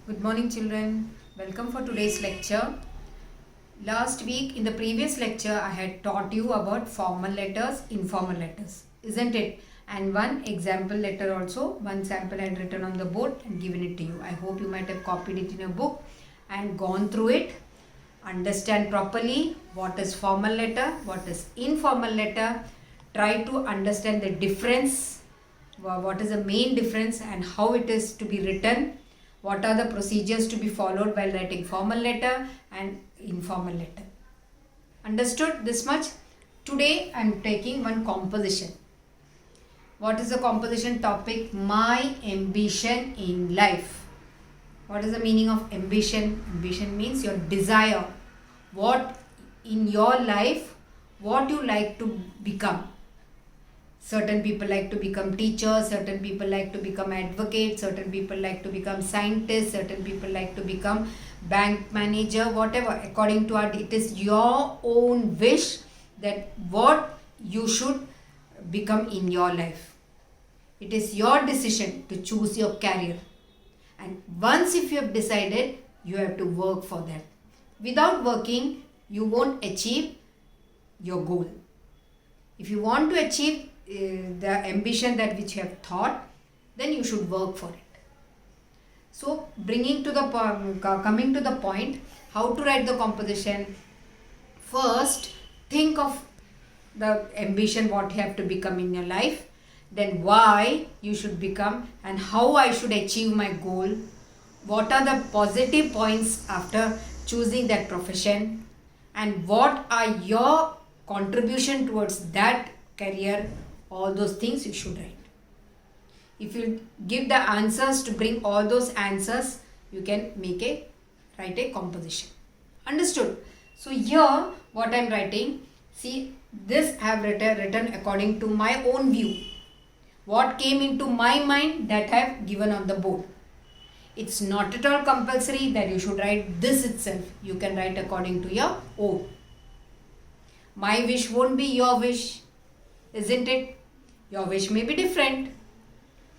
Good morning, children. Welcome for today's lecture. Last week, in the previous lecture, I had taught you about formal letters, informal letters, isn't it? And one example letter also, one sample I had written on the board and given it to you. I hope you might have copied it in a book and gone through it. Understand properly what is formal letter, what is informal letter. Try to understand the difference, what is the main difference and how it is to be written. What are the procedures to be followed while writing formal letter and informal letter? Understood this much? Today I am taking one composition. What is the composition topic? My ambition in life. What is the meaning of ambition? Ambition means your desire. What in your life, what you like to become. Certain people like to become teachers, certain people like to become advocates, certain people like to become scientists, certain people like to become bank manager, whatever. According to art, it is your own wish that what you should become in your life. It is your decision to choose your career. And once if you have decided, you have to work for that. Without working, you won't achieve your goal. If you want to achieve the ambition that which you have thought, then you should work for it. So coming to the point, how to write the composition. First, think of the ambition, what you have to become in your life, then why you should become and how I should achieve my goal. What are the positive points after choosing that profession, and what are your contribution towards that career. All those things you should write. If you give the answers to bring all those answers, you can write a composition. Understood? So here what I am writing, see, this I have written according to my own view. What came into my mind, that I have given on the board. It's not at all compulsory that you should write this itself. You can write according to your own. My wish won't be your wish, isn't it? Your wish may be different.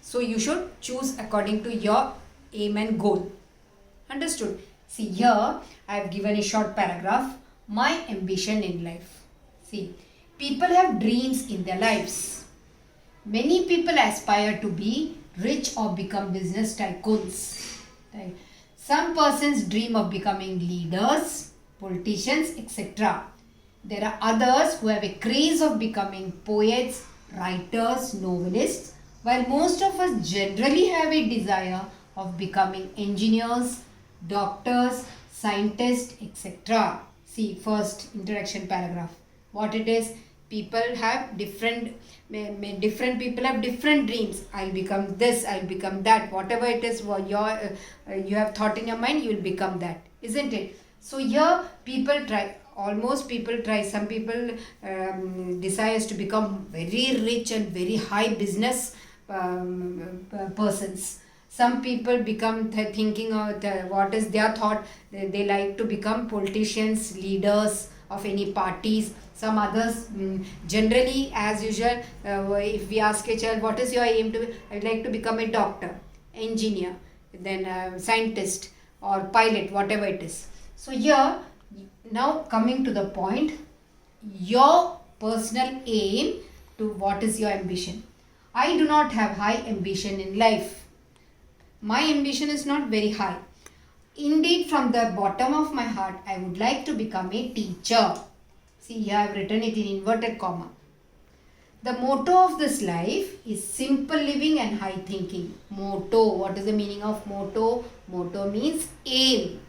So you should choose according to your aim and goal. Understood? See, here I have given a short paragraph. My ambition in life. See, people have dreams in their lives. Many people aspire to be rich or become business tycoons. Right? Some persons dream of becoming leaders, politicians, etc. There are others who have a craze of becoming poets, writers, novelists, while most of us generally have a desire of becoming engineers, doctors, scientists, etc. See, first introduction paragraph. What it is, people have different people have different dreams. I'll become this, I'll become that. Whatever it is what you have thought in your mind, you will become that, isn't it? So here people try. Almost people try. Some people desires to become very rich and very high business persons. Some people become thinking of what is their thought. They like to become politicians, leaders of any parties. Some others generally, as usual, if we ask a child, what is your aim to be? I would like to become a doctor, engineer, then scientist or pilot, whatever it is. So here, now coming to the point, your personal aim to what is your ambition. I do not have high ambition in life. My ambition is not very high. Indeed, from the bottom of my heart, I would like to become a teacher. See, here I have written it in inverted comma. The motto of this life is simple living and high thinking. Motto, what is the meaning of motto? Motto means aim.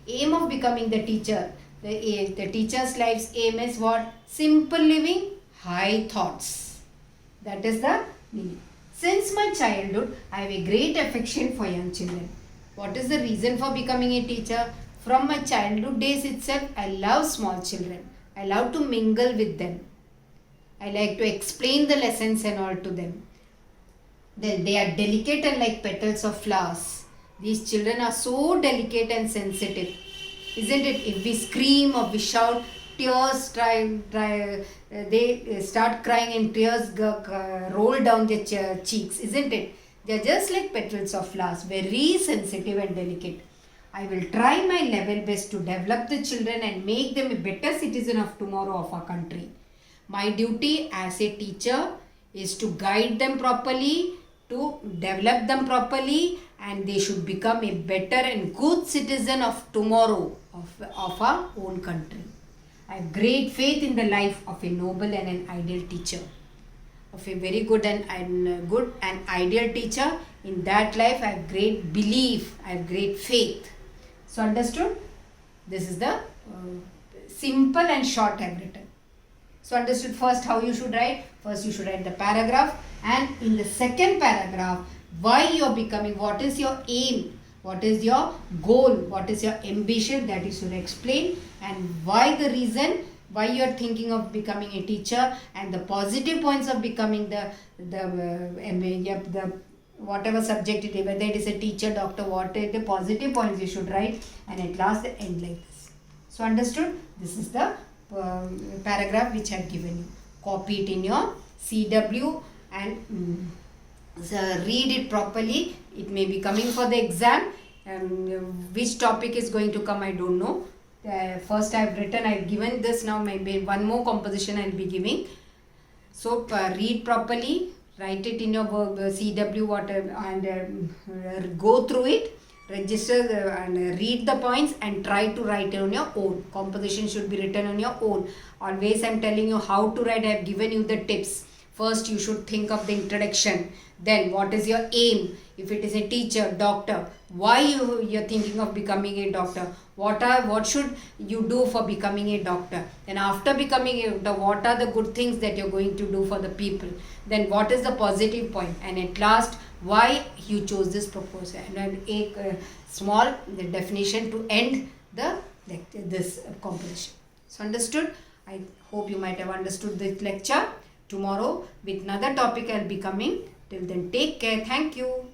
Aim of becoming the teacher. The teacher's life's aim is what? Simple living, high thoughts. That is the meaning. Since my childhood, I have a great affection for young children. What is the reason for becoming a teacher? From my childhood days itself, I love small children. I love to mingle with them. I like to explain the lessons and all to them. They are delicate and like petals of flowers. These children are so delicate and sensitive. Isn't it? If we scream or we shout, tears they start crying and tears roll down their cheeks, isn't it? They are just like petals of flowers, very sensitive and delicate. I will try my level best to develop the children and make them a better citizen of tomorrow of our country. My duty as a teacher is to guide them properly, to develop them properly, and they should become a better and good citizen of tomorrow of our own country. I have great faith in the life of a noble and an ideal teacher. Of a very good and good and ideal teacher. In that life I have great belief, I have great faith. So understood? This is the simple and short I have written. So understood first how you should write? First you should write the paragraph, and in the second paragraph why you are becoming, what is your aim, what is your goal, what is your ambition, that you should explain, and why the reason why you are thinking of becoming a teacher, and the positive points of becoming the whatever subject it is, whether it is a teacher, doctor, what are the positive points you should write, and at last the end like this. So understood? This is the paragraph which I have given you. Copy it in your CW and read it properly. It may be coming for the exam. Which topic is going to come I don't know. First I have written, I have given this, now maybe one more composition I will be giving. So read properly, write it in your CW and go through it, register and read the points and try to write it on your own. Composition should be written on your own. Always I am telling you how to write. I have given you the tips. First you should think of the introduction. Then what is your aim? If it is a teacher, doctor, why you are thinking of becoming a doctor? What should you do for becoming a doctor? Then after becoming a doctor, what are the good things that you are going to do for the people? Then what is the positive point? And at last, why you chose this proposal? And a small definition to end this composition. So understood? I hope you might have understood this lecture. Tomorrow with another topic I will be coming. Till then, take care. Thank you.